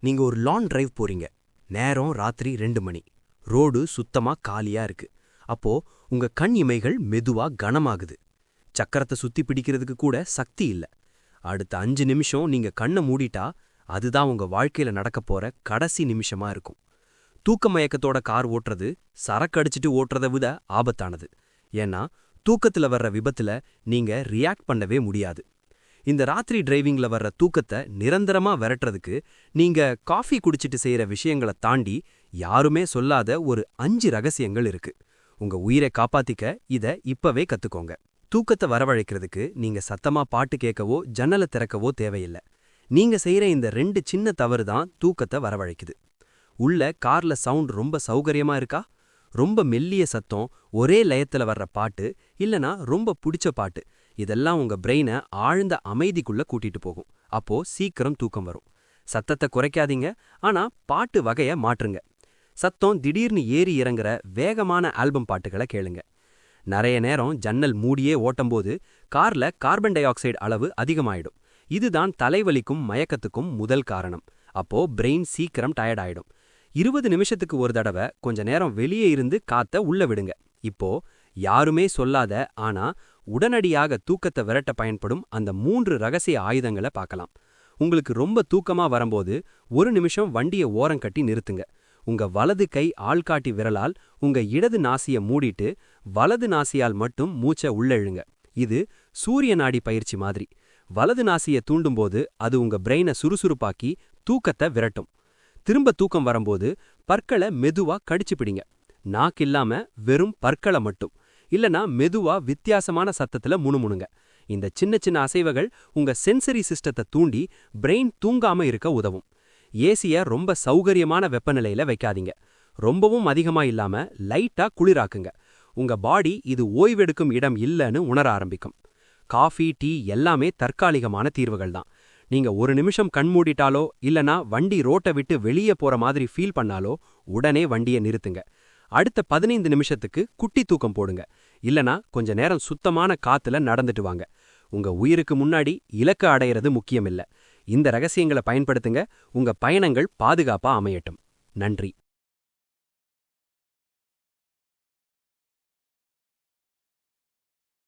நீங்க ஒரு long drive போறீங்க. நேரம் ராத்திரி 2 மணி. ரோடு சுத்தமா காலியா இருக்கு. அப்போ உங்க கண் இமைகள் மெதுவா கனமாகுது. சக்கரத்தை சுத்தி பிடிக்கிறதுக்கு கூட சக்தி இல்ல. அடுத்த 5 நிமிஷம் நீங்க கண்ணை மூடிட்டா அதுதான் உங்க வாழ்க்கையில நடக்கப் போற கடைசி நிமிஷமா இருக்கும். தூக்க மயக்கத்தோட கார் ஓட்டுறது சரக்கு அடிச்சிட்டு ஓட்டுறதை விட ஆபத்தானது. ஏன்னா தூக்கத்துல வர்ற விபத்துல நீங்க ரியாக்ட் பண்ணவே முடியாது. இந்த ராத்திரி டிரைவிங்ல வர்ற தூக்கத்தை நிரந்தரமா விரட்டுறதுக்கு நீங்க காஃபி குடிச்சிட்டு செய்யற விஷயங்களை தாண்டி யாருமே சொல்லாத ஒரு 5 ரகசியங்கள் இருக்கு. உங்க உயிரை காப்பாத்திக்க இத இப்பவே கத்துக்கோங்க. தூக்கத்தை வரவழைக்கிறதுக்கு நீங்க சத்தமா பாட்டு கேட்கவோ ஜன்னலை திறக்கவோ தேவையில்லை. நீங்க செய்யற இந்த 2 சின்ன தவறு தான் தூக்கத்தை வரவழைக்குது. உள்ள கார்ல சவுண்ட் ரொம்ப சௌகரியமா இருக்கா? ரொம்ப மெல்லிய சத்தம், ஒரே லயத்துல வர்ற பாட்டு, இல்லனா ரொம்ப பிடிச்ச பாட்டு, இதெல்லாம் உங்க பிரெயினை ஆழ்ந்த அமைதிக்குள்ள கூட்டிட்டு போகும். அப்போ சீக்கிரம் தூக்கம் வரும். சத்தத்தை குறைக்காதீங்க, ஆனா பாட்டு வகைய மாற்றுங்க. சத்தம் திடீர்னு ஏறி இறங்குற வேகமான ஆல்பம் பாட்டுகளை கேளுங்க. நிறைய நேரம் ஜன்னல் மூடியே ஓட்டும்போது கார்ல கார்பன் டை ஆக்சைடு அளவு அதிகமாயிடும். இதுதான் தலைவலிக்கும் மயக்கத்துக்கும் முதல் காரணம். அப்போ பிரெயின் சீக்கிரம் டயர்ட் ஆயிடும். 20 நிமிஷத்துக்கு ஒரு தடவை கொஞ்ச நேரம் வெளியே இருந்து காத்த உள்ள விடுங்க. இப்போ யாருமே சொல்லாத ஆனா உடனடியாக தூக்கத்தை விரட்ட பயன்படும் அந்த 3 ரகசிய ஆயுதங்களை பார்க்கலாம். உங்களுக்கு ரொம்ப தூக்கமா வரும்போது 1 நிமிஷம் வண்டியை ஓரம் கட்டி நிறுத்துங்க. உங்க வலது கை ஆள்காட்டி விரலால் உங்க இடது நாசியை மூடிட்டு வலது நாசியால் மட்டும் மூச்சை உள்ளெழுங்க. இது சூரிய நாடி பயிற்சி மாதிரி. வலது நாசியை தூண்டும்போது அது உங்க பிரெயினை சுறுசுறுப்பாக்கி தூக்கத்தை விரட்டும். திரும்ப தூக்கம் வரும்போது பற்களை மெதுவா கடிச்சு பிடிங்க. நாக்கில்லாம வெறும் பற்களை மட்டும். இல்லனா மெதுவா வித்தியாசமான சத்தத்துல முணுமுணுங்க. இந்த சின்ன சின்ன அசைவுகள் உங்க சென்சரி சிஸ்டத்தை தூண்டி பிரெயின் தூங்காம இருக்க உதவும். ஏசிய ரொம்ப சௌகரியமான வெப்பநிலையில வைக்காதீங்க. ரொம்பவும் அதிகமா இல்லாம லைட்டா குளிராக்குங்க. உங்க பாடி இது ஓய்வெடுக்கும் இடம் இல்லைன்னு உணர ஆரம்பிக்கும். காஃபி, டீ எல்லாமே தற்காலிகமான தீர்வுகள் தான். நீங்க 1 நிமிஷம் கண்மூடிட்டாலோ இல்லனா வண்டி ரோட்டை விட்டு வெளியே போற மாதிரி ஃபீல் பண்ணாலோ உடனே வண்டியை நிறுத்துங்க. அடுத்த 15 நிமிஷத்துக்கு குட்டி தூக்கம் போடுங்க. இல்லனா கொஞ்ச நேரம் சுத்தமான காத்துல நடந்துட்டு வாங்க. உங்க உயிருக்கு முன்னாடி இலக்கு அடையிறது முக்கியமில்ல. இந்த ரகசியங்களை பயன்படுத்துங்க. உங்க பயணங்கள் பாதுகாப்பா அமையட்டும். நன்றி.